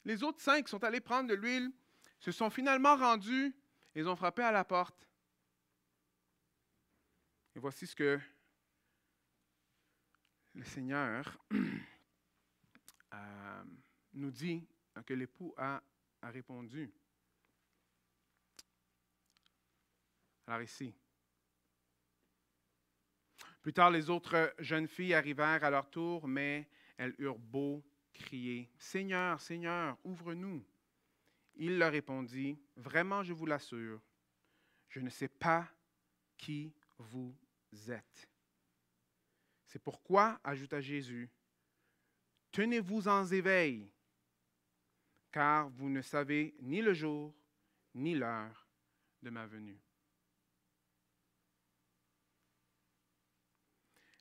Les autres 5 sont allés prendre de l'huile, se sont finalement rendus, ils ont frappé à la porte. Et voici ce que le Seigneur nous dit, que l'époux a répondu. Alors ici. Plus tard, les autres jeunes filles arrivèrent à leur tour, mais elles eurent beau crier, « Seigneur, Seigneur, ouvre-nous !» Il leur répondit, « Vraiment, je vous l'assure, je ne sais pas qui vous êtes. » C'est pourquoi, ajouta Jésus, « Tenez-vous en éveil, car vous ne savez ni le jour, ni l'heure de ma venue. »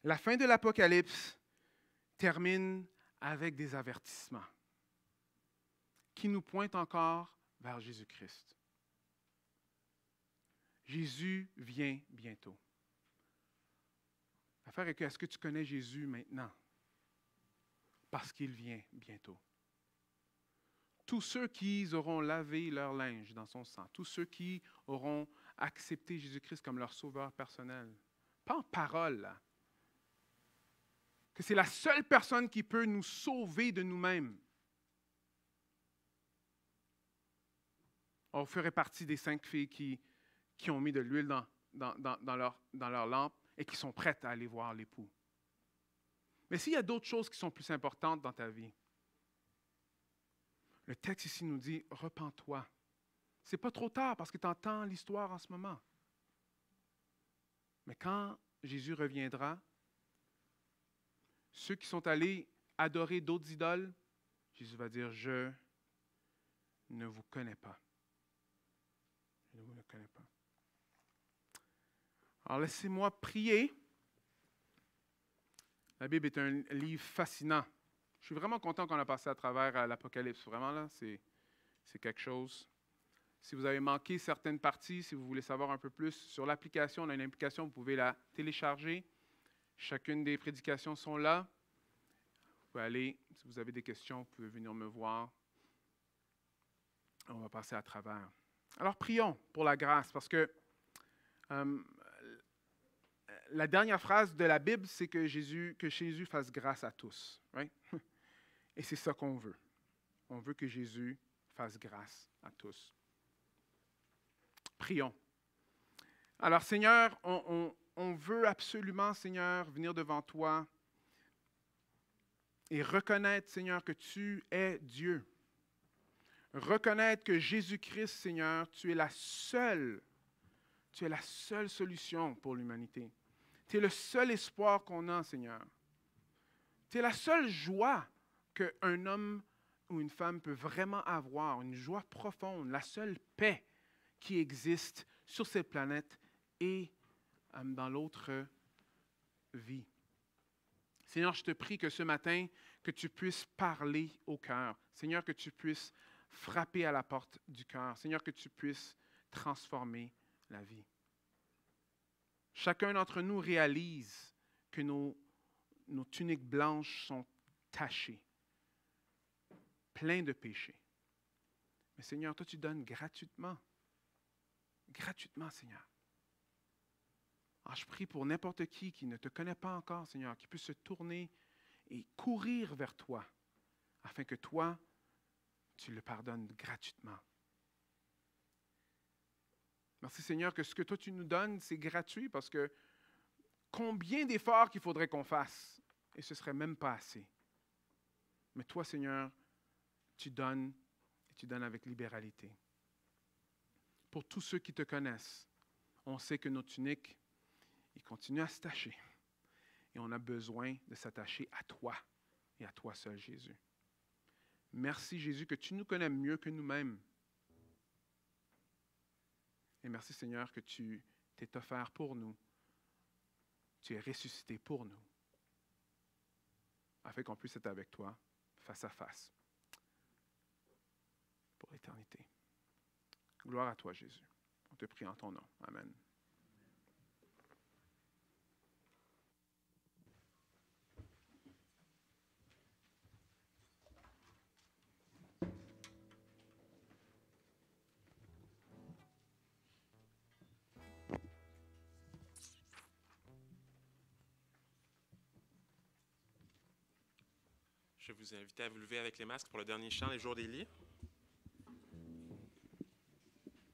La fin de l'Apocalypse termine avec des avertissements qui nous pointent encore vers Jésus-Christ. Jésus vient bientôt. L'affaire est que, est-ce que tu connais Jésus maintenant? Parce qu'il vient bientôt. Tous ceux qui auront lavé leur linge dans son sang, tous ceux qui auront accepté Jésus-Christ comme leur sauveur personnel, pas en parole, là, que c'est la seule personne qui peut nous sauver de nous-mêmes. On ferait partie des 5 filles qui ont mis de l'huile dans leur lampe et qui sont prêtes à aller voir l'époux. Mais s'il y a d'autres choses qui sont plus importantes dans ta vie, le texte ici nous dit, repens-toi. Ce n'est pas trop tard parce que tu entends l'histoire en ce moment. Mais quand Jésus reviendra, ceux qui sont allés adorer d'autres idoles, Jésus va dire, je ne vous connais pas. Je ne vous connais pas. Alors laissez-moi prier. La Bible est un livre fascinant. Je suis vraiment content qu'on a passé à travers l'Apocalypse. Vraiment, là, c'est quelque chose. Si vous avez manqué certaines parties, si vous voulez savoir un peu plus sur l'application, on a une application, vous pouvez la télécharger. Chacune des prédications sont là. Vous pouvez aller, si vous avez des questions, vous pouvez venir me voir. On va passer à travers. Alors, prions pour la grâce, parce que la dernière phrase de la Bible, c'est que Jésus fasse grâce à tous. Right? Et c'est ça qu'on veut. On veut que Jésus fasse grâce à tous. Prions. Alors, Seigneur, on veut absolument, Seigneur, venir devant toi et reconnaître, Seigneur, que tu es Dieu. Reconnaître que Jésus-Christ, Seigneur, tu es la seule solution pour l'humanité. Tu es le seul espoir qu'on a, Seigneur. Tu es la seule joie qu'un homme ou une femme peut vraiment avoir, une joie profonde, la seule paix qui existe sur cette planète et dans l'autre vie. Seigneur, je te prie que ce matin, que tu puisses parler au cœur. Seigneur, que tu puisses frapper à la porte du cœur. Seigneur, que tu puisses transformer la vie. Chacun d'entre nous réalise que nos tuniques blanches sont tachées, pleines de péchés. Mais Seigneur, toi, tu donnes gratuitement. Gratuitement, Seigneur. Alors, je prie pour n'importe qui ne te connaît pas encore, Seigneur, qui puisse se tourner et courir vers toi, afin que toi, tu le pardonnes gratuitement. Merci, Seigneur, que ce que toi, tu nous donnes, c'est gratuit, parce que combien d'efforts qu'il faudrait qu'on fasse, et ce ne serait même pas assez. Mais toi, Seigneur, tu donnes, et tu donnes avec libéralité. Pour tous ceux qui te connaissent, on sait que nos tuniques, ils continuent à se tacher. Et on a besoin de s'attacher à toi et à toi seul, Jésus. Merci, Jésus, que tu nous connais mieux que nous-mêmes. Et merci, Seigneur, que tu t'es offert pour nous. Tu es ressuscité pour nous, afin qu'on puisse être avec toi, face à face, pour l'éternité. Gloire à toi, Jésus. On te prie en ton nom. Amen. Je vous invite à vous lever avec les masques pour le dernier chant, Les jours d'Élie.